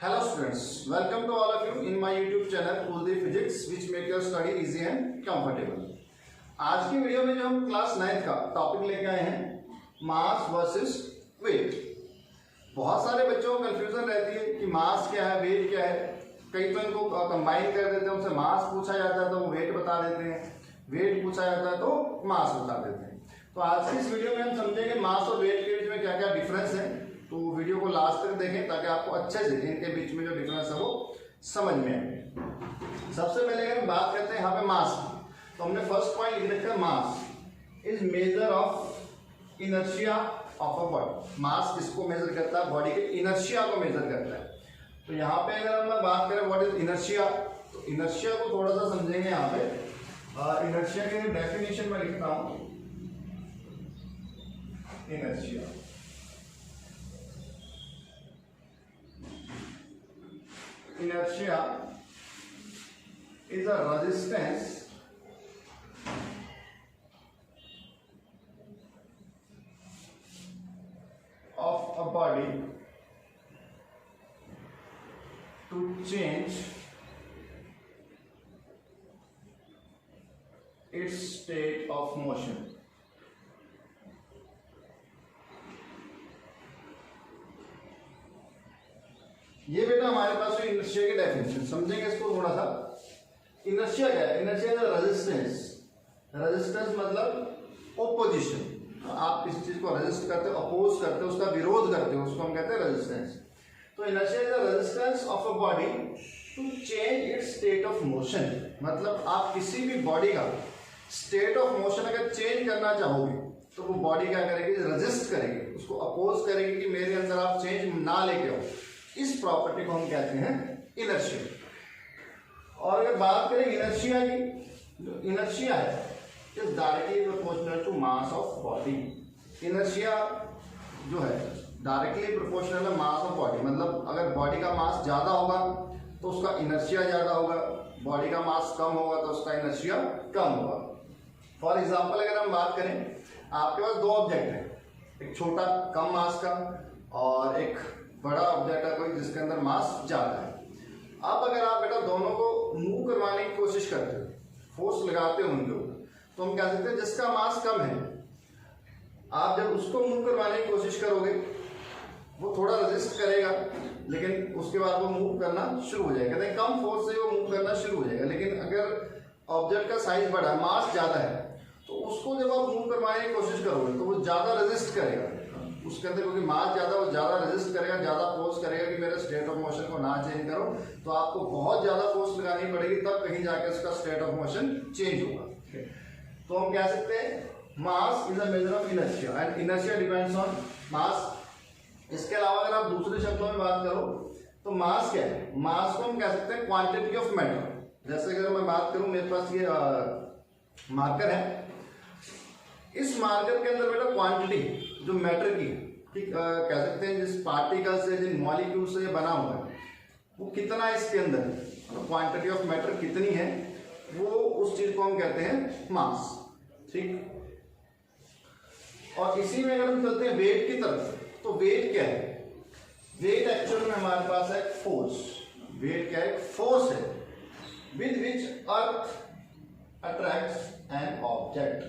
Hello students, welcome to all of you in my YouTube channel Kuldeep Physics which make your study easy and comfortable। आज की video में जो हम class 9th का topic लेके आए हैं मास वर्सेस वेट। बहुत सारे बच्चों को कंफ्यूजन रहती है कि मास क्या है, वेट क्या है। कई तो इनको कंबाइन कर देते हैं, उनसे मास पूछा जाता है तो वो वेट बता देते हैं, वेट पूछा जाता है तो मास बता देते हैं। तो आज की इस वीडियो में हम समझेंगे मास और वेट के बीच में क्या क्या डिफरेंस है। तो वीडियो को लास्ट तक देखें ताकि आपको अच्छे से इनके बीच में जो डिफरेंस है वो समझ में आए। सबसे पहले अगर हम बात करते हैं यहाँ पे मास की, तो हमने फर्स्ट पॉइंट लिख रखा है mass is measure of inertia of a body. Mass किसको मेजर करता है? बॉडी के इनर्शिया को मेजर करता है। तो यहाँ पे अगर हम बात करें व्हाट इज इनर्शिया, तो इनर्शिया को थोड़ा सा समझेंगे। यहाँ पे इनर्शिया की डेफिनेशन में लिखता हूं, inertia inertia is a resistance of a body to change its state of motion। ये बेटा हमारे पास है इनर्शिया की डेफिनेशन। समझेंगे इसको थोड़ा सा। इनर्शिया क्या है? Inertia is resistance. रेजिस्टेंस मतलब ओपोजिशन। आप किसी चीज को रेजिस्ट करते हो, अपोज करते हो, उसका विरोध करते हो, उसको हम कहते हैं रेजिस्टेंस। तो inertia is the resistance of a body to change its state of motion. मतलब आप किसी भी बॉडी का स्टेट ऑफ मोशन अगर चेंज करना चाहोगे तो वो बॉडी क्या करेगी? रेजिस्ट करेगी, उसको अपोज करेगी कि मेरे अंदर आप चेंज ना लेके आओ। इस प्रॉपर्टी को हम कहते हैं इनर्शिया। और अगर बात करें इनर्शिया की, जो इनर्शिया है is directly proportional to mass of body. Inertia जो है डायरेक्टली प्रोपोर्शनल है मास ऑफ बॉडी। मतलब अगर बॉडी का मास ज्यादा होगा तो उसका इनर्शिया ज्यादा होगा, बॉडी का मास कम होगा तो उसका इनर्शिया कम होगा। फॉर एग्जाम्पल अगर हम बात करें, आपके पास दो ऑब्जेक्ट है, एक छोटा कम मास का और एक बड़ा ऑब्जेक्ट है कोई जिसके अंदर मास ज्यादा है। अब अगर आप बेटा दोनों को मूव करवाने की कोशिश करते हो, फोर्स लगाते हो उनके ऊपर, तो हम कह सकते हैं जिसका मास कम है, आप जब उसको मूव करवाने की कोशिश करोगे वो थोड़ा रेजिस्ट करेगा, लेकिन उसके बाद वो मूव करना शुरू हो जाएगा। कहते हैं कम फोर्स से वो मूव करना शुरू हो जाएगा। लेकिन अगर ऑब्जेक्ट का साइज बड़ा है, मास ज्यादा है, तो उसको जब आप मूव करवाने की कोशिश करोगे तो वो ज्यादा रेजिस्ट करेगा उसके अंदर, क्योंकि मास ज्यादा, वो ज्यादा रेजिस्ट करेगा, ज्यादा फोर्स करेगा कि मेरे स्टेट ऑफ मोशन को ना चेंज करो। तो आपको बहुत ज्यादा फोर्स लगानी पड़ेगी, तब कहीं जाके उसका स्टेट ऑफ मोशन चेंज होगा। तो हम कह सकते हैं mass is a major of inertia and inertia depends on मास। इसके अलावा अगर आप दूसरे शब्दों में बात करो तो मास क्या है? मास को हम कह सकते हैं क्वांटिटी ऑफ मैटर। जैसे अगर मैं बात करूं, मेरे पास ये मार्कर है, इस मार्कर के अंदर बेटा क्वांटिटी जो मैटर की कह सकते हैं, जिस पार्टिकल से, जिन मॉलिक्यूल से ये बना हुआ है, वो कितना है इसके अंदर, तो क्वांटिटी ऑफ मैटर कितनी है, वो उस चीज को हम कहते हैं मास। ठीक। और इसी में अगर हम चलते हैं वेट की तरफ, तो वेट क्या है? वेट एक्चुअल में हमारे पास है फोर्स। वेट क्या है? फोर्स है with which earth attracts an object.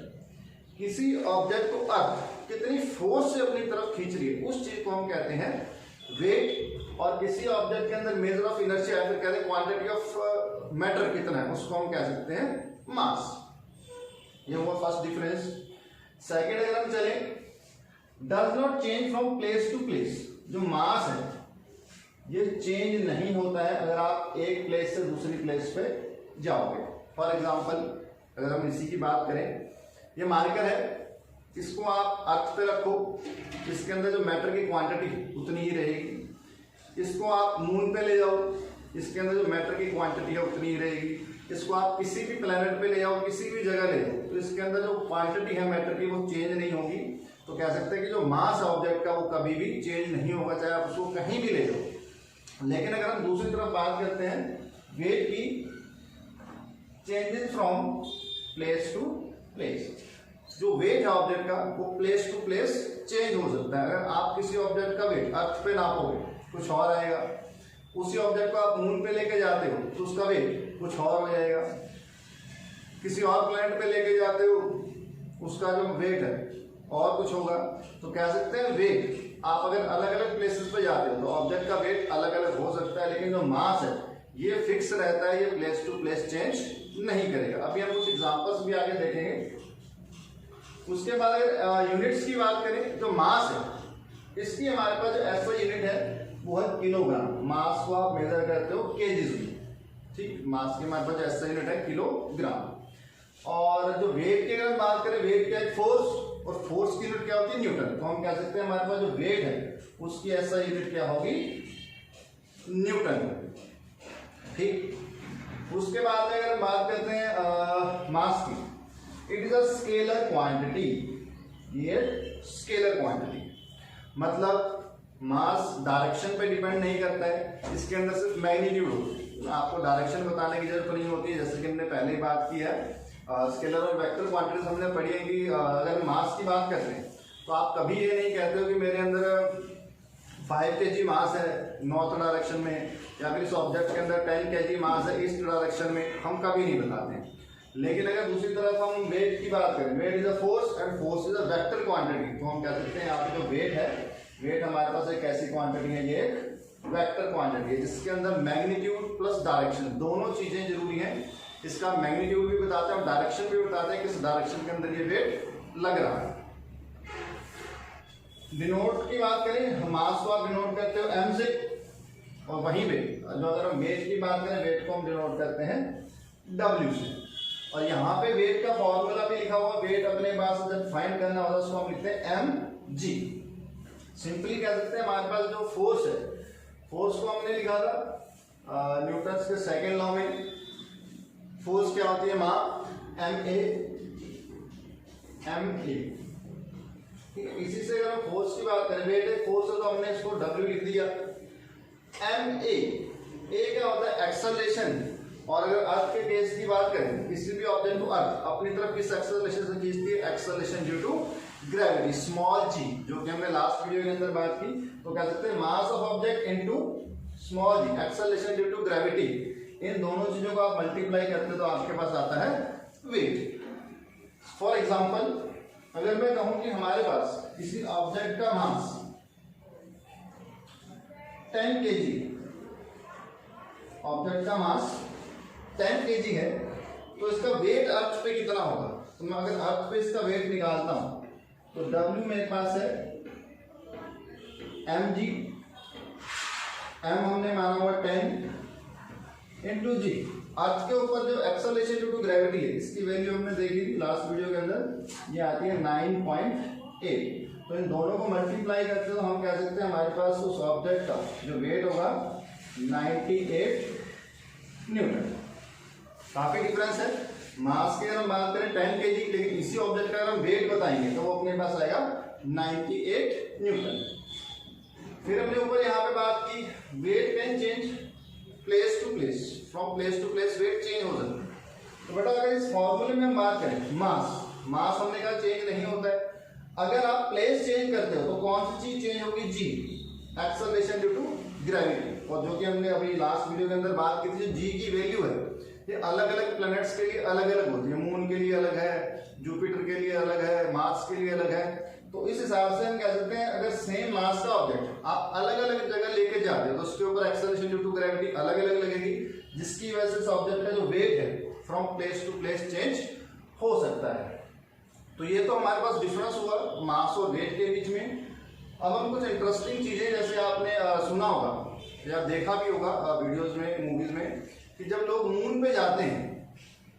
किसी ऑब्जेक्ट को अर्थ कितनी फोर्स से अपनी तरफ खींच रही है, उस चीज को हम कहते हैं वेट। और किसी ऑब्जेक्ट के अंदर मेजर ऑफ इनर्शिया है, फिर कहते हैं क्वांटिटी ऑफ मैटर कितना है, उसको हम कह सकते हैं मास। ये हुआ फर्स्ट डिफरेंस। सेकंड अगर हम चले, does not change from place to place. जो मास है ये चेंज नहीं होता है अगर आप एक प्लेस से दूसरी प्लेस पे जाओगे। फॉर एग्जाम्पल अगर हम इसी की बात करें, ये मार्कर है, इसको आप अर्थ पे रखो, इसके अंदर जो मैटर की क्वांटिटी उतनी ही रहेगी। इसको आप मून पे ले जाओ, इसके अंदर जो मैटर की क्वांटिटी है उतनी ही रहेगी। इसको आप किसी भी प्लेनेट पे ले जाओ, किसी भी जगह ले जाओ, तो इसके अंदर जो क्वांटिटी है मैटर की वो चेंज नहीं होगी। तो कह सकते हैं कि जो मास है ऑब्जेक्ट का वो कभी भी चेंज नहीं होगा, चाहे आप उसको कहीं भी ले जाओ। लेकिन अगर हम दूसरी तरफ बात करते हैं वेट की, changes from place to place. जो वेट है ऑब्जेक्ट का वो प्लेस टू प्लेस चेंज हो सकता है। अगर आप किसी ऑब्जेक्ट का वेट अर्थ पे नापोगे कुछ और आएगा, उसी ऑब्जेक्ट को आप मून पे लेके जाते हो तो उसका वेट कुछ और हो जाएगा। किसी और प्लैनेट पे लेके जाते हो उसका जो वेट है और कुछ होगा। तो कह सकते हैं वेट, आप अगर अलग अलग प्लेसेस पे जाते हो तो ऑब्जेक्ट का वेट अलग अलग हो सकता है, लेकिन जो मास है ये फिक्स रहता है, ये प्लेस टू प्लेस चेंज नहीं करेगा। अभी हम कुछ एग्जांपल्स भी आगे देखेंगे। उसके बाद अगर यूनिट्स की बात करें, जो मास है इसकी हमारे पास जो एसआई यूनिट है वो है किलोग्राम। मास को आप मेजर करते हो केजीज में, ठीक। मास की हमारे पास जो एसआई यूनिट है किलोग्राम। और जो वेट की अगर हम बात करें, वेट क्या है? फोर्स, और फोर्स की यूनिट क्या होती है? न्यूटन। तो हम कह सकते हैं हमारे पास जो वेट है उसकी एसआई यूनिट क्या होगी? न्यूटन, ठीक। उसके बाद में अगर हम बात करते हैं मास की, it is a scalar quantity. ये स्केलर क्वांटिटी मतलब मास डायरेक्शन पे डिपेंड नहीं करता है, इसके अंदर सिर्फ मैग्नीट्यूड होती है। आपको डायरेक्शन बताने की जरूरत नहीं होती है, जैसे कि हमने पहले ही बात की है। स्केलर और वेक्टर क्वांटिटीज हमने पढ़ी है कि अगर मास की बात करते हैं तो आप कभी ये नहीं कहते हो कि मेरे अंदर 5 kg मास है नॉर्थ डायरेक्शन में, या फिर इस ऑब्जेक्ट के अंदर 10 kg मास है ईस्ट डायरेक्शन में, हम कभी नहीं बताते हैं। लेकिन अगर दूसरी तरफ हम वेट की बात करें, weight is a force and force is a vector quantity, तो हम कह सकते हैं यहाँ पे जो वेट है, वेट हमारे पास एक ऐसी क्वांटिटी है, ये एक वेक्टर क्वांटिटी है जिसके अंदर मैग्नीट्यूड प्लस डायरेक्शन दोनों चीजें जरूरी हैं। इसका मैग्नीट्यूड भी बताते हैं और डायरेक्शन भी बताते हैं, किस डायरेक्शन के अंदर ये वेट लग रहा है। डिनोट की बात करें, मास को आप डिनोट करते हो m से, और वहीं पे जो अगर हम वेट की बात करें, वेट को हम डिनोट करते हैं w से। और यहाँ पे वेट का फॉर्मूला भी लिखा हुआ, वेट अपने पास जब फाइंड करना होता है उसको हम लिखते हैं mg। सिंपली कह सकते हैं हमारे पास जो फोर्स है, फोर्स को हमने लिखा था न्यूटन के सेकेंड लॉ में। फोर्स क्या होती है? मास ma, ठीक है। इसी से अगर हम फोर्स की बात करें, वेट है, फोर्स है, तो हमने इसको w लिख दिया। ma, a क्या होता है? एक्सेलरेशन। और अगर अर्थ के केस की बात करें, किसी भी ऑब्जेक्ट को अर्थ अपनी तरफ किस एक्सेलरेशन से खींचती है? Acceleration due to gravity, small g, जो कि हमने लास्ट वीडियो के अंदर बात की। तो कह सकते हैं mass of object into small g, acceleration due to gravity. इन दोनों चीजों को आप मल्टीप्लाई करते हो तो आपके पास आता है वेट। फॉर एग्जाम्पल, अगर मैं कहूं कि हमारे पास किसी ऑब्जेक्ट का मास 10 kg, ऑब्जेक्ट का मास 10 kg है, तो इसका वेट अर्थ पे कितना होगा? तो मैं अगर अर्थ पे इसका वेट निकालता हूं तो W मेरे पास है mg, m हमने माना हुआ 10 इंटू जी। अर्थ के ऊपर जो एक्सेलरेशन ड्यू टू ग्रेविटी है, इसकी वैल्यू हमने देखी थी लास्ट वीडियो के अंदर, ये आती है 9.8। तो इन दोनों को मल्टीप्लाई करते हो तो हम कह सकते हैं हमारे पास उस ऑब्जेक्ट का जो वेट होगा 98 न्यूटन। काफी डिफरेंस है। मास की अगर हम बात करें 10 kg, लेकिन इसी ऑब्जेक्ट का अगर हम वेट बताएंगे तो वो अपने पास आएगा 98 न्यूटन। फिर हमने ऊपर यहाँ पे बात की, weight can change place to place, from place to place weight change हो सकता है। तो बेटा अगर इस फॉर्मूले में हम बात करें, मास हमने कहा चेंज नहीं होता है। अगर आप प्लेस चेंज करते हो तो कौन सी चीज चेंज होगी? जी, एक्सेलरेशन ड्यू टू ग्रेविटी। और जो कि हमने अभी लास्ट वीडियो के अंदर बात की थी, जो जी की वैल्यू है ये अलग अलग प्लैनेट्स के लिए अलग अलग होती है। मून के लिए अलग है, जुपिटर के लिए अलग है, मार्स के लिए अलग है। तो इस हिसाब से हम कह सकते हैं अगर सेम मास का ऑब्जेक्ट आप अलग अलग जगह लेके जाते हो तो उसके ऊपर एक्सेलरेशन ड्यू टू ग्रेविटी अलग अलग लगेगी, जिसकी वजह से इस ऑब्जेक्ट का जो वेट है from place to place change हो सकता है। तो ये तो हमारे पास डिफरेंस हुआ मास और वेट के बीच में। अब हम कुछ इंटरेस्टिंग चीजें, जैसे आपने सुना होगा या देखा भी होगा वीडियोस में, मूवीज में, कि जब लोग मून पे जाते हैं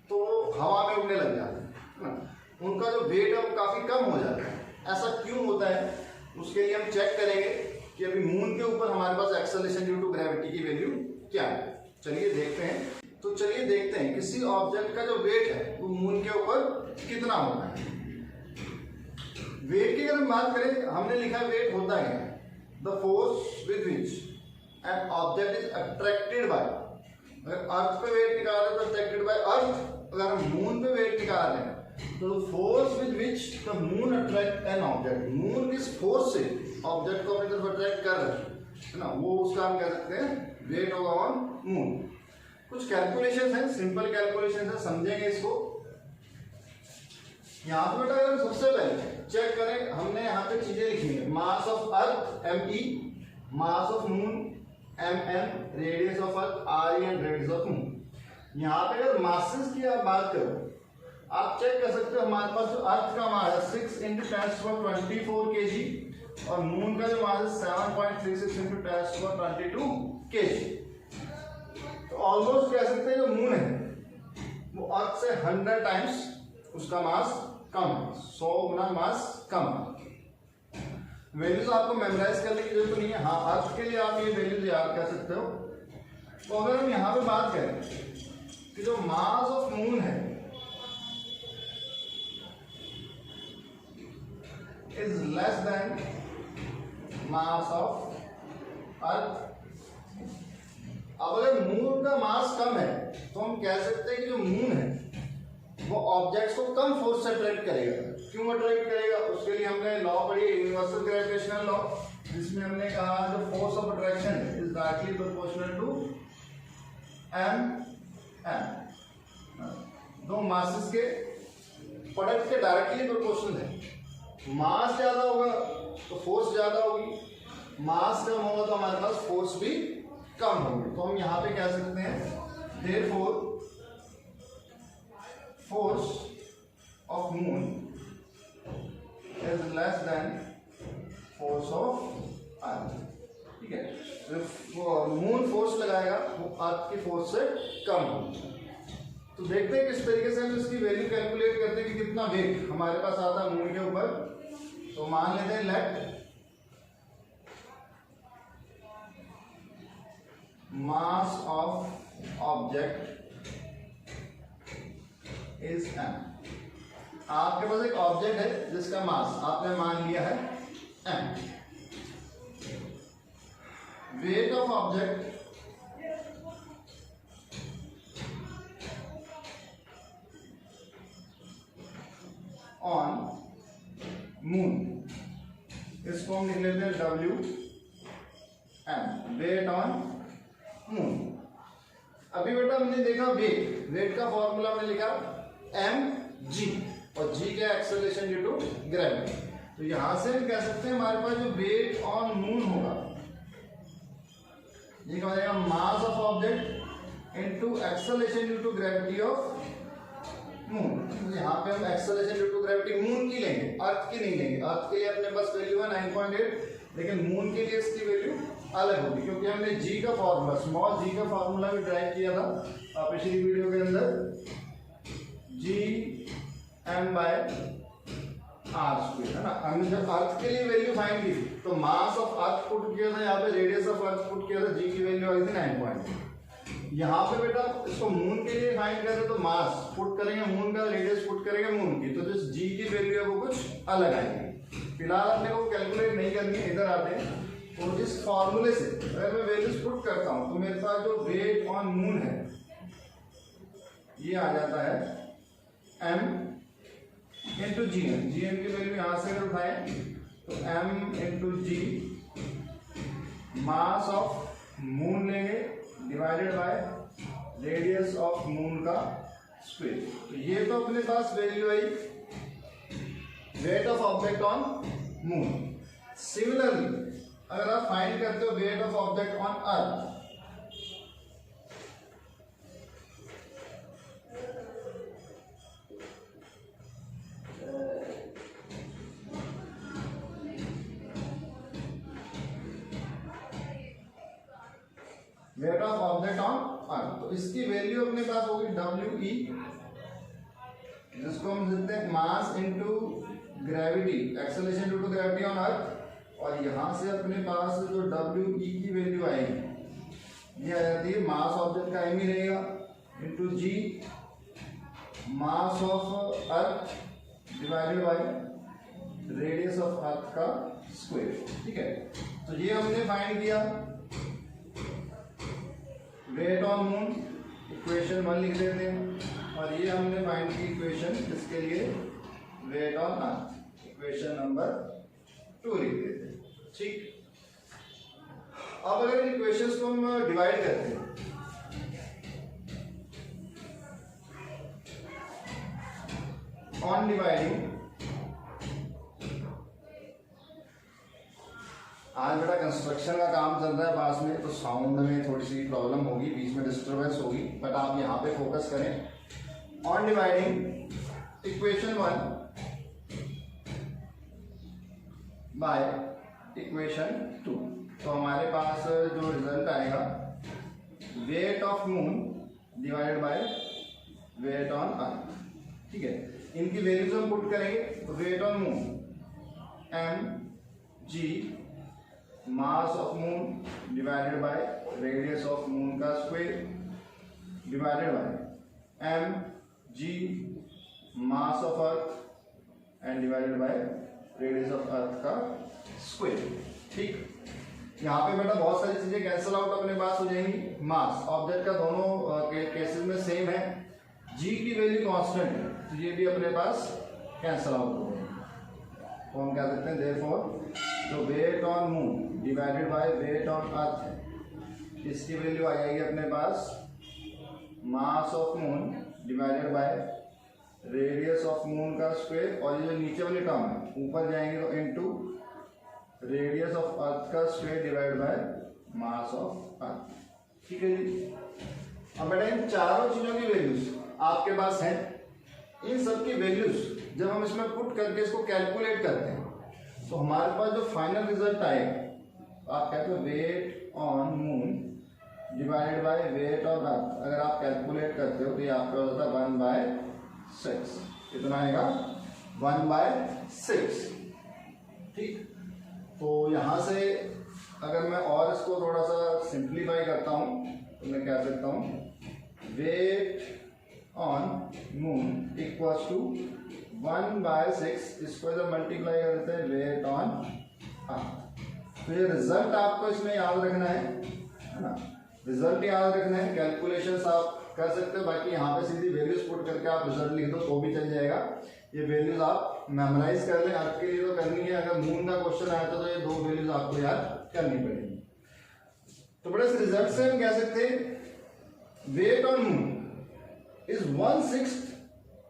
तो हवा में उड़ने लग जाते हैं ना, उनका जो वेट है वो काफी कम हो जाता है। ऐसा क्यों होता है? उसके लिए हम चेक करेंगे कि अभी मून के ऊपर हमारे पास एक्सेलरेशन ड्यू टू ग्रेविटी की वैल्यू क्या है। चलिए देखते हैं। तो चलिए देखते हैं किसी ऑब्जेक्ट का जो वेट है वो मून के ऊपर कितना होता है। वेट की अगर हम बात करें, हमने लिखा वेट होता है the force with which an object is attracted by. अगर अर्थ पे वेट निकाल रहे हैं तो अट्रैक्टेड बाय अर्थ। अगर हम मून पे वेट निकाल रहे हैं तो force with which the moon attract an object, moon किस फोर्स से ऑब्जेक्ट को अपनी तरफ अट्रैक्ट कर रहे हैं, है ना, वो उसका हम कह सकते हैं वेट होगा ऑन मून। कुछ कैलकुलेशन है, सिंपल कैलकुलेशन है, समझेंगे इसको। यहाँ पे बेटा अगर सबसे पहले चेक करें, हमने यहाँ पे चीजें लिखी है, मास of earth ME, mass of moon MM, radius of earth RE and radius of moon. यहाँ पे अगर मासेस की आप बात करो, आप चेक कर सकते हो, हमारे पास जो अर्थ का मास है 6 × 10⁻24 kg और मून का जो मास है 7.36 × 10⁻22 kg। तो ऑलमोस्ट कह सकते हैं जो मून है वो अर्थ से 100 टाइम्स उसका मास कम है, 100 गुना मास कम है। वैल्यूज आपको मेमोराइज करने की जरूरत नहीं है, हाँ अर्थ के लिए आप ये वैल्यूज याद कर सकते हो। तो अगर हम यहाँ पे बात करें कि जो मास ऑफ मून है is less than mass of earth। अब अगर मून का मास कम है तो हम कह सकते हैं कि जो मून है वो ऑब्जेक्ट्स को कम फोर्स से अट्रैक्ट करेगा। क्यों अट्रैक्ट करेगा? उसके लिए हमने लॉ पढ़ी, यूनिवर्सल ग्रेविटेशनल लॉ, जिसमें हमने कहा जो force of attraction is directly proportional to m। दो मासेस के प्रोडक्ट के डायरेक्टली प्रोपोर्शनल है। मास ज्यादा होगा तो फोर्स ज्यादा होगी, मास कम होगा तो हमारे पास फोर्स भी कम होगी। तो हम यहां पे कह सकते हैं therefore force of moon is less than force of earth. ठीक है, वो मून फोर्स लगाएगा वो अर्थ की फोर्स से कम होगी। तो देखते हैं किस तरीके से हम इसकी वैल्यू कैलकुलेट करते हैं कि कितना वेट हमारे पास आता है मून के ऊपर। तो मान लेते हैं let mass of object is m। आपके पास एक ऑब्जेक्ट है जिसका मास आपने मान लिया है m। Wait of object on moon, इसको हम लिख लेते हैं WM, वेट ऑन मून। अभी बेटा हमने देखा वेट, वेट का फॉर्मूला हमने लिखा mg और g का एक्सेलरेशन ड्यू टू ग्रेविटी। तो यहां से हम कह सकते हैं हमारे पास जो वेट ऑन मून होगा ये क्या हो जाएगा, mass of object into acceleration due to gravity of moon. तो यहाँ पे हम acceleration due to gravity moon की लेंगे, अर्थ की नहीं लेंगे। अर्थ के लिए अपने पास वैल्यू है 9.8, लेकिन मून के लिए इसकी वैल्यू अलग होगी क्योंकि हमने जी का फॉर्मूला, स्मॉल जी का फॉर्मूला भी ड्राइव किया था पिछली वीडियो के अंदर, Gm/r², है ना। हमने जब अर्थ के लिए वैल्यू फाइंड की तो मास ऑफ अर्थ पुट किया था, यहाँ पे रेडियस ऑफ अर्थ पुट किया था, जी की वैल्यू आई थी 9.8। यहाँ पे बेटा इसको मून के लिए फाइंड करें तो मास पुट करेंगे मून का, रेडियस पुट करेंगे मून की, तो जिस जी की वैल्यू है वो कुछ अलग आएगी। फिलहाल अपने को कैलकुलेट नहीं करनी है, इधर आते हैं। तो इस फॉर्मूले से अगर मैं वैल्यूज पुट करता हूं तो मेरे पास जो वेट ऑन मून है ये आ जाता है m into G M. G M की वैल्यू यहां से अगर उठाएं तो m into G, mass of moon लेंगे divided by radius of moon का स्क्वायर। तो ये तो अपने पास वैल्यू आई weight of object on moon. Similarly अगर आप फाइंड करते हो weight of object on earth, weight of object on earth, तो इसकी वैल्यू अपने पास होगी WE, जिसको हम लिखते हैं mass into gravity, acceleration due to gravity on earth. और यहां से अपने पास जो WE की वैल्यू आएगी ये आ जाती है मास ऑब्जेक्ट का m ही रहेगा into g, mass of earth divided by radius of earth का स्क्वायर। ठीक है, तो ये हमने फाइंड किया वेट ऑन मून, इक्वेशन 1 लिख देते हैं। और ये हमने फाइंड की इक्वेशन किसके लिए, weight on earth, equation number 2 लिख देते हैं। ठीक, अब अगर इन इक्वेशंस को हम डिवाइड करते हैं, ऑन डिवाइडिंग, आज बेटा कंस्ट्रक्शन का काम चल रहा है पास में, तो साउंड में थोड़ी सी प्रॉब्लम होगी, बीच में डिस्टर्बेंस होगी, बट आप यहाँ पे फोकस करें। On dividing equation 1 by equation 2, तो हमारे पास जो रिजल्ट आएगा, weight of moon divided by weight on earth, ठीक है। इनकी वैल्यूज हम पुट करेंगे, तो weight on moon mg mass of moon divided by radius of moon का square divided by mg mass of earth and divided by radius of earth का square, ठीक। यहाँ पे बेटा बहुत सारी चीजें कैंसिल आउट अपने पास हो जाएंगी। मास ऑब्जेक्ट का दोनों केसेस में सेम है, g की वैल्यू कांस्टेंट है, तो ये भी अपने पास कैंसिल आउट हो जाएंगे। तो हम क्या करते हैं, देयरफॉर जो weight on moon divided by weight on earth है, इसकी वैल्यू आ जाएगी अपने पास mass of moon divided by radius of moon का स्क्वायर, और ये जो नीचे वाली टर्म है ऊपर जाएंगे तो इनटू रेडियस ऑफ अर्थ का square divide by mass of अर्थ, ठीक है जी। अब बेटा इन चारों चीजों की वैल्यूज आपके पास है, इन सब की वैल्यूज जब हम इसमें पुट करके इसको कैलकुलेट करते हैं, तो हमारे पास जो फाइनल रिजल्ट आएगा, आप कहते हो weight on moon divided by weight on earth, अगर आप कैलकुलेट करते हो तो ये आपका होता है 1/6, कितना आएगा 1/6, ठीक। तो यहाँ से अगर मैं और इसको थोड़ा सा सिंप्लीफाई करता हूँ, तो मैं क्या सकता हूँ, weight on moon equals to 1/6, इसको जब मल्टीप्लाई करते हैं वेट ऑन अर्थ, तो ये रिजल्ट आपको इसमें याद रखना है ना, रिजल्ट याद रखना है। कैलकुलेशंस आप कर सकते हो, बाकी यहाँ पे सीधी वैल्यूज पुट करके आप रिजल्ट लिख दो तो भी चल जाएगा। ये वैल्यूज आप मेमोराइज कर लें, आपके लिए तो करनी है। अगर मून का क्वेश्चन आया तो ये दो वैल्यूज आपको याद करनी पड़ेगी। तो बड़े इस रिजल्ट से हम कह सकते हैं weight on moon is 1/6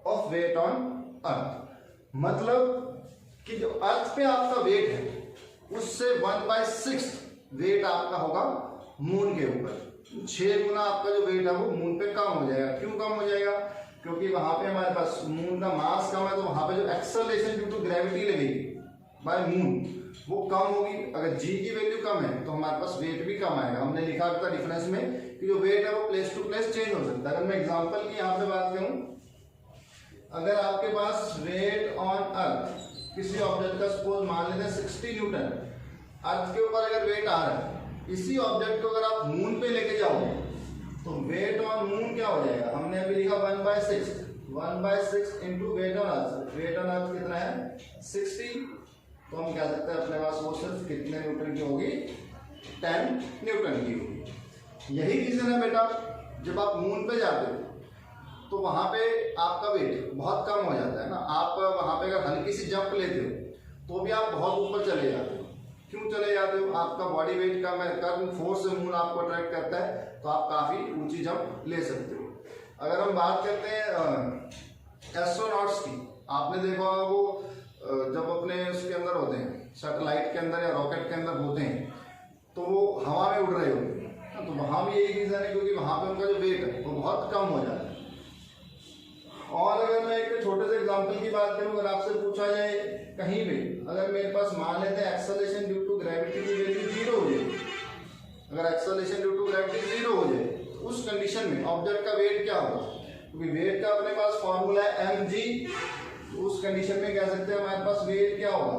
of weight on earth, मतलब कि जो अर्थ पे आपका वेट है उससे 1/6 वेट आपका होगा मून के ऊपर। 6 गुना आपका जो वेट है वो मून पे कम हो जाएगा। क्यों कम हो जाएगा? क्योंकि वहां पे हमारे पास मून का मास कम है, तो वहां पे जो एक्सेलरेशन ड्यू टू ग्रेविटी लगेगी बाय मून वो कम होगी। अगर जी की वैल्यू कम है तो हमारे पास वेट भी कम आएगा। हमने लिखा था डिफरेंस में कि जो वेट है वो प्लेस टू प्लेस चेंज हो सकता है। अगर मैं एग्जांपल की यहाँ पे बात करूं, अगर आपके पास वेट ऑन अर्थ किसी ऑब्जेक्ट का सपोज मान लेते हैं 60 न्यूटन, अर्थ के ऊपर अगर वेट आ रहा है, इसी ऑब्जेक्ट को अगर आप मून पे लेके जाओगे तो वेट ऑन मून क्या हो जाएगा? हमने अभी लिखा 1/6 into weight on earth. Weight on earth कितना है? 60। तो हम कह सकते हैं अपने पास वो सिर्फ कितने न्यूटन की होगी? 10 न्यूटन की होगी। यही रीजन है बेटा, जब आप मून पे जाते हो तो वहां पे आपका वेट बहुत कम हो जाता है ना। आप वहां पे अगर हल्की सी जंप लेते हो तो भी आप बहुत ऊपर चले जाते हो। क्यों चले जाते हो? आपका बॉडी वेट कम है, कर्व फोर्स से मून आपको अट्रैक्ट करता है, तो आप काफी ऊंची जंप ले सकते हो। अगर हम बात करते हैं एस्ट्रोनॉट्स की, आपने देखा होगा वो जब अपने उसके अंदर होते हैं, सैटेलाइट के अंदर या रॉकेट के अंदर होते हैं, तो वो हवा में उड़ रहे होते हैं। तो वहां भी यही रीजन है, क्योंकि वहां पे उनका जो वेट है वो बहुत कम हो जाता है। और अगर मैं एक छोटे से एग्जांपल की बात करूं, अगर आपसे पूछा जाए कहीं भी, अगर मेरे पास मान लेते हैं एक्सेलरेशन ड्यू टू ग्रेविटी की वैल्यू 0 हो जाए, अगर एक्सेलरेशन ड्यू टू ग्रेविटी 0 हो जाए, तो उस कंडीशन में ऑब्जेक्ट का वेट क्या होगा? क्योंकि वेट का अपने पास फॉर्मूला है mg, तो उस कंडीशन में कह सकते हैं हमारे पास वेट क्या होगा?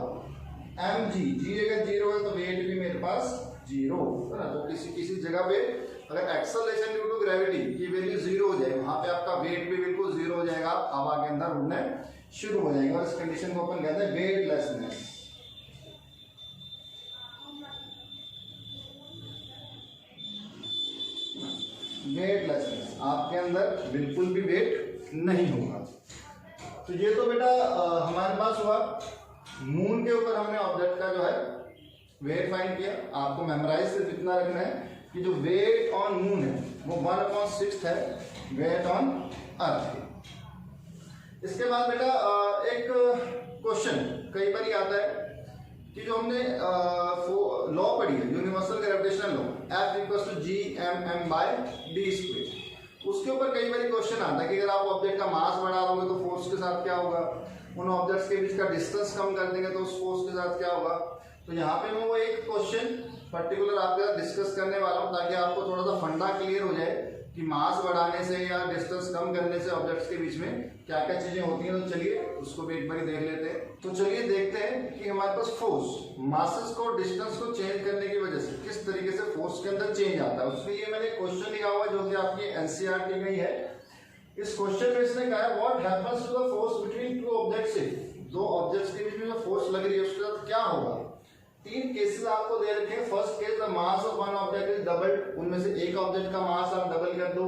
mg। g अगर 0 है तो वेट भी मेरे पास 0 है ना। तो किसी जगह पे अगर एक्सेलरेशन ड्यू टू ग्रेविटी की वैल्यू 0 हो जाए, वहां पे आपका वेट भी बिल्कुल 0 हो जाएगा, आप हवा के अंदर उड़ने शुरू हो जाएगा। और इस कंडीशन को अपन कहते हैं वेटलेसनेस। वेटलेसनेस, आपके अंदर बिल्कुल भी वेट नहीं होगा। तो ये तो बेटा हमारे पास हुआ मून के ऊपर हमने ऑब्जेक्ट का जो है वेट फाइंड किया, आपको मेमोराइज सिर्फ इतना रखना है कि जो वेट ऑन मून है वो 1/6 है वेट ऑन अर्थ। इसके बाद बेटा एक क्वेश्चन कई बार आता है कि जो हमने लॉ पढ़ी है यूनिवर्सल ग्रेविटेशनल लॉ F=gmm/d², उसके ऊपर कई बार क्वेश्चन आता है कि अगर आप ऑब्जेक्ट का मास बढ़ा दोगे तो फोर्स के साथ क्या होगा, उन ऑब्जेक्ट्स के बीच का डिस्टेंस कम कर देंगे तो उस फोर्स के साथ क्या होगा। तो यहाँ पे मैं वो एक क्वेश्चन पर्टिकुलर आपके साथ डिस्कस करने वाला हूँ ताकि आपको थोड़ा सा फंडा क्लियर हो जाए कि मास बढ़ाने से या डिस्टेंस कम करने से ऑब्जेक्ट्स के बीच में क्या क्या चीजें होती हैं। तो चलिए उसको भी एक बार देख लेते हैं। तो चलिए देखते हैं कि हमारे पास फोर्स मासेस को डिस्टेंस को चेंज करने की वजह से किस तरीके से फोर्स के अंदर चेंज आता है। उसके लिए मैंने क्वेश्चन लिखा हुआ जो कि आपकी एनसीईआरटी में ही है। इस क्वेश्चन में इसने कहा है what happens to the force between two objects, दो ऑब्जेक्ट्स के बीच में जो फोर्स लग रही है उसके साथ क्या होगा। 3 केसेस आपको दे रखे हैं। First case the mass of one object is doubled, उनमें से एक ऑब्जेक्ट का मास आप डबल कर दो।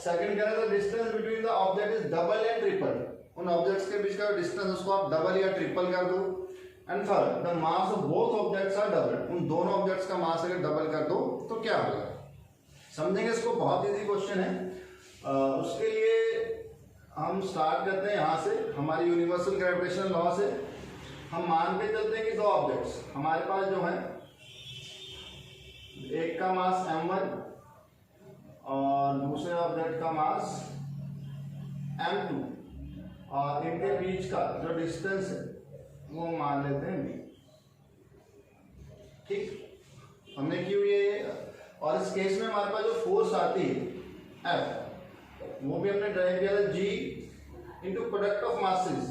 सेकंड कह रहा है the distance between the object is double and triple, उन ऑब्जेक्ट्स के बीच का डिस्टेंस उसको आप डबल या ट्रिपल कर दो। And third the mass of both objects are double, उन दोनों ऑब्जेक्ट्स का मास अगर डबल कर दो तो क्या होगा। समझेंगे इसको, बहुत इजी क्वेश्चन है। उसके लिए हम स्टार्ट करते हैं यहाँ से, हमारी यूनिवर्सल ग्रेविटेशनल लॉ से। हम मान के चलते हैं कि दो ऑब्जेक्ट्स हमारे पास जो है, एक का मास m1 और दूसरे ऑब्जेक्ट का मास m2, और इनके बीच का जो डिस्टेंस है वो मान लेते हैं v। ठीक, हमने क्यों ये, और इस केस में हमारे पास जो फोर्स आती है F, वो भी हमने ड्राइव किया था G into product of masses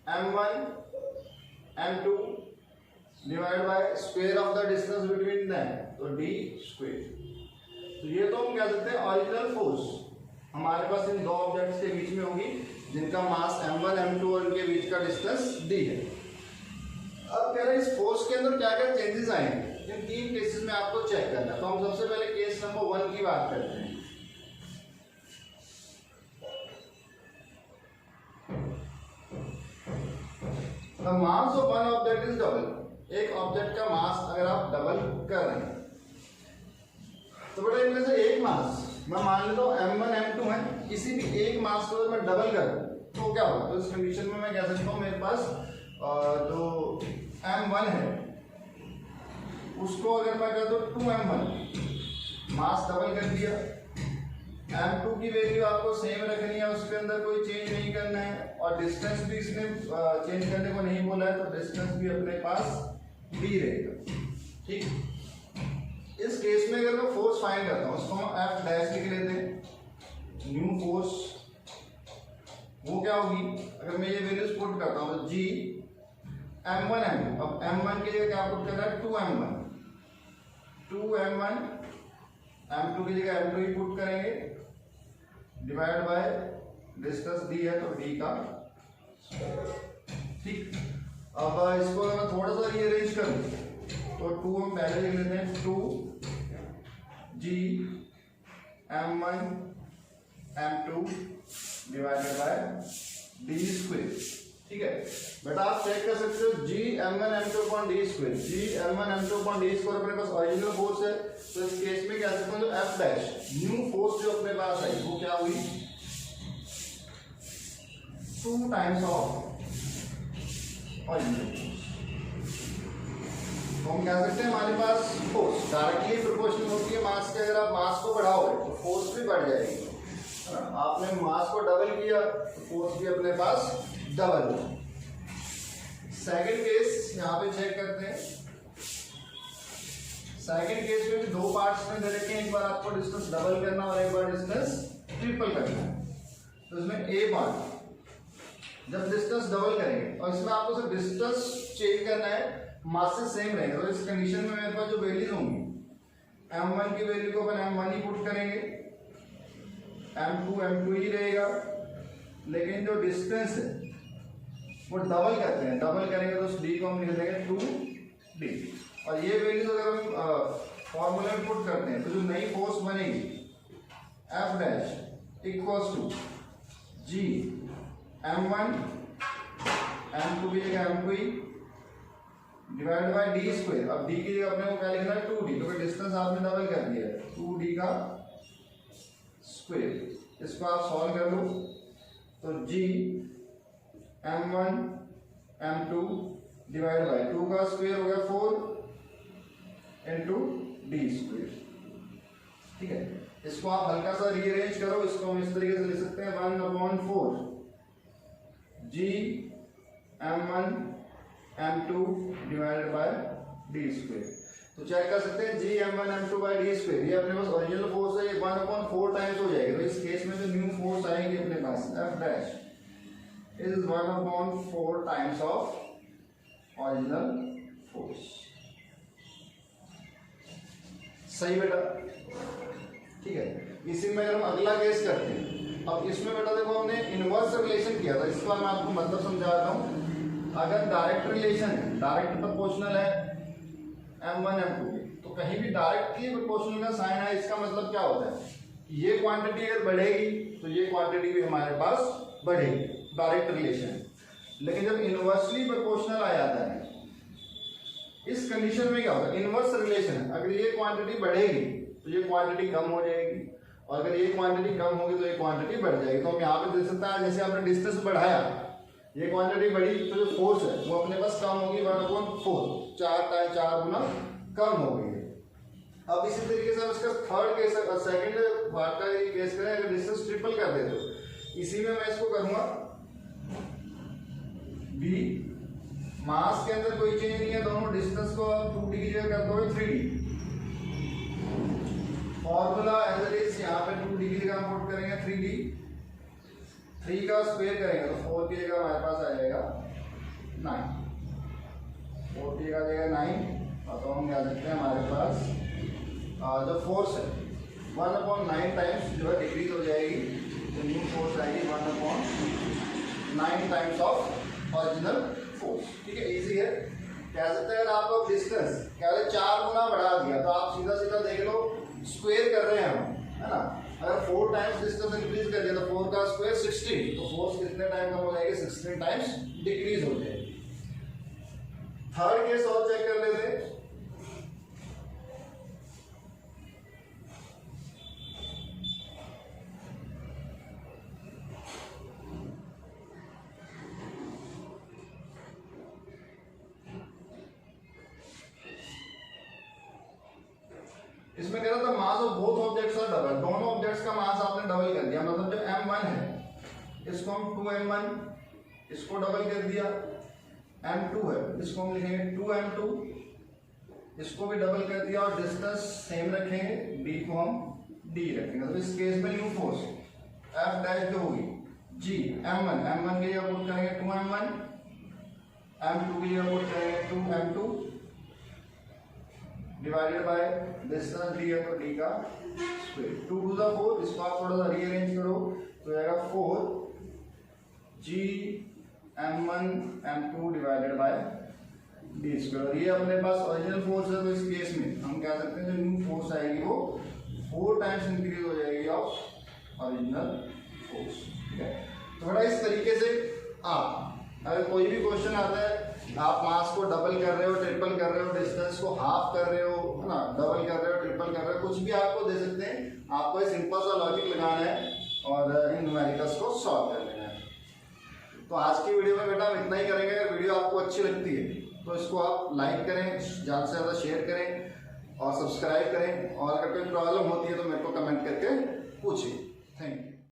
m1 m2 divide by square of the distance between them, तो d²। तो ये तो हम कह सकते हैं ओरिजिनल फोर्स हमारे पास इन दो ऑब्जेक्ट्स के बीच में होगी जिनका मास m1 m2 और इनके बीच का डिस्टेंस d है। अब कह रहे हैं इस फोर्स के अंदर क्या क्या चेंजेस आएंगे, इन 3 केसेस में आपको चेक करना है। तो हम सबसे पहले केस नंबर 1 की बात करते हैं। The mass of one object is double, एक ऑब्जेक्ट का मास अगर आप डबल कर रहे हैं तो बेटा इनमें से एक मास मैं मान लेता हूँ m1 m2 है, किसी भी एक मास को अगर मैं डबल कर तो क्या होगा। तो इस कंडीशन में मैं कह सकता हूँ मेरे पास जो m1 है उसको अगर मैं कर दूँ 2m1, मास डबल कर दिया। m2 की वैल्यू आपको सेम रखनी है, उसके अंदर कोई चेंज नहीं करना है, और डिस्टेंस भी इसने चेंज करने को नहीं बोला है, तो डिस्टेंस भी अपने पास d रहेगा। ठीक, इस केस में अगर मैं फोर्स फाइंड करता हूँ उसको हम F डैश लिख लेते हैं। न्यू फोर्स वो क्या होगी, अगर मैं ये वैल्यूज पुट करता हूँ तो G m1 m2, अब m1 की जगह क्या पुट करना है 2m1 m2 की जगह m2 ही पुट करेंगे, डिवाइड बाय डिस्टेंस d है तो d का। ठीक, अब इसको अगर मैं थोड़ा सा रीअरेंज करूं तो 2 हम पहले लिख लेते हैं, 2g m1 m2 divided by d²। ठीक है बेटा, आप चेक कर सकते हो g m1 m2 upon d², g m1 m2 upon d² अपने पास ओरिजिनल फोर्स है। तो इस केस में क्या सकते हैं, जो F डैश न्यू फोर्स जो अपने पास आई वो क्या हुई 2 टाइम्स ऑफ ओरिजिनल। तो हम कह सकते हैं हमारे पास फोर्स डायरेक्टली प्रोपोर्शनल होती है मास के। अगर आप मास को बढ़ाओगे तो फोर्स भी बढ़ जाएगी, है ना। आपने मास को डबल किया तो फोर्स भी अपने पास डबल हो। सेकंड केस यहाँ पे चेक करते हैं। सेकंड केस में भी 2 पार्ट्स में दे रखे हैं, एक बार आपको डिस्टेंस डबल करना और एक बार डिस्टेंस ट्रिपल करना है। तो इसमें ए पार्ट जब डिस्टेंस डबल करेंगे और इसमें आपको सिर्फ डिस्टेंस चेंज करना है, मासेस सेम रहेगा। तो इस कंडीशन में मेरे पास जो वैल्यूज होंगी m1 की वैल्यू को अपन m1 ही पुट करेंगे, m2 ही रहेगा, लेकिन जो डिस्टेंस है वो डबल करते हैं, डबल करेंगे तो उस d को हम लिख देंगे 2d। और ये वैल्यूज अगर हम फॉर्मूला में पुट करते हैं तो जो नई फोर्स बनेगी F dash equals to g m1 m2 की जगह m2 ही डिवाइड बाय डी स्क्वायर। अब डी की जगह अपने को क्या लिखना है 2d, क्योंकि डिस्टेंस आपने डबल कर दिया है, 2d का स्क्वायर। इसको आप सॉल्व कर लो तो g m1 m2 divide by 2 का स्क्वायर हो गया 4 इंटू डी स्क्वायर। ठीक है, इसको आप हल्का सा रीअरेंज करो, इसको हम इस तरीके से लिख सकते हैं 1/4 g m1 m2 divided by D square. तो चेक कर सकते हैं g m1 m2 bye D square, ये अपने पास ओरिजिनल फोर्स है, ये 1/4 टाइम्स हो जाएगी। तो इस केस में जो न्यू फोर्स आएगी अपने पास F dash is 1/4 times of original force. सही बेटा, ठीक है। इसी में अगर हम अगला केस करते हैं, अब इसमें बेटा देखो हमने इनवर्स रिलेशन किया था, इसका मैं आपको मतलब समझाता हूँ। अगर डायरेक्ट रिलेशन है, डायरेक्ट प्रोपोर्शनल है m1 m2 के, तो कहीं भी डायरेक्टली प्रोपोर्शनल का साइन है, इसका मतलब क्या होता है, ये क्वांटिटी अगर बढ़ेगी तो ये क्वांटिटी भी हमारे पास बढ़ेगी, डायरेक्ट रिलेशन। लेकिन जब इनवर्सली प्रोपोर्शनल आ जाता है, इस कंडीशन में क्या होगा, इनवर्स रिलेशन है, अगर ये क्वांटिटी बढ़ेगी तो ये क्वांटिटी कम हो जाएगी, और अगर ये क्वांटिटी कम होगी तो ये क्वांटिटी बढ़ जाएगी। तो हम यहाँ पे देख सकते हैं, जैसे आपने डिस्टेंस बढ़ाया, ये क्वांटिटी बढ़ी तो जो फोर्स है वो अपने पास कम होगी 1/4, 4 गुना कम हो गई है। अब इसी तरीके से हम इसका थर्ड केस, सेकंड पार्ट का केस करें, अगर डिस्टेंस ट्रिपल कर दे तो इसी में मैं इसको करूंगा b, मास के अंदर कोई चेंज नहीं है, दोनों डिस्टेंस को आप 2d की जगह कर दोगे 3d। Formula as it is, यहाँ पे 2d की जगह हम पुट करेंगे 3d, 3 का स्क्वायर करेंगे तो 4 की जगह हमारे पास आ जाएगा 9, 4 की जगह आ जाएगा 9। तो हम कह सकते हैं हमारे पास जो फोर्स है 1/9 टाइम्स जो है डिक्रीज हो जाएगी, तो न्यू फोर्स आएगी 1/9 टाइम्स ऑफ ओरिजिनल फोर्स। ठीक है, इजी है। कह सकते हैं अगर आपको डिस्टेंस क्या 4 गुना बढ़ा दिया तो आप सीधा सीधा देख लो, स्क्वायर कर रहे हैं हम, है ना। अगर 4 टाइम्स डिस्टेंस इंक्रीज कर दिया तो 4 का स्क्वायर 16, तो फोर्स कितने टाइम कम हो जाएगी, 16 टाइम्स डिक्रीज हो जाएगी। थर्ड केस और चेक कर लेते हैं। इसमें कह रहा था mass of both objects are double, दोनों ऑब्जेक्ट्स का मास आपने डबल कर दिया, मतलब जो m1 है इसको हम 2m1 इसको डबल कर दिया, m2 है इसको हम लिखेंगे 2m2 इसको भी डबल कर दिया, और डिस्टेंस सेम रखेंगे, b को हम d रखेंगे। तो इस केस में न्यू फोर्स F डैश जो होगी g m1 की जगह पुट करेंगे 2m1, m2 की जगह पुट करेंगे 2m2 divided by distance d है तो d का स्क्वायर, 2 टू द 4। इसको आप थोड़ा सा रीअरेंज करो तो आएगा 4 g m1 m2 divided by d square. ये अपने पास ओरिजिनल फोर्स है, तो इस केस में हम कह सकते हैं जो न्यू फोर्स आएगी वो 4 टाइम्स इंक्रीज हो जाएगी ऑफ ओरिजिनल फोर्स। ठीक है, तो थोड़ा इस तरीके से आप अगर कोई भी क्वेश्चन आता है, आप मास को डबल कर रहे हो, ट्रिपल कर रहे हो, डिस्टेंस को हाफ कर रहे हो, है ना, डबल कर रहे हो, ट्रिपल कर रहे हो, कुछ भी आपको दे सकते हैं, आपको एक सिंपल सा लॉजिक लगाना है और इन न्यूमेरिकल्स को सॉल्व कर लेना है। तो आज की वीडियो में बेटा हम इतना ही करेंगे। अगर वीडियो आपको अच्छी लगती है तो इसको आप लाइक करें, ज़्यादा से ज़्यादा शेयर करें और सब्सक्राइब करें, और अगर कोई प्रॉब्लम होती है तो मेरे को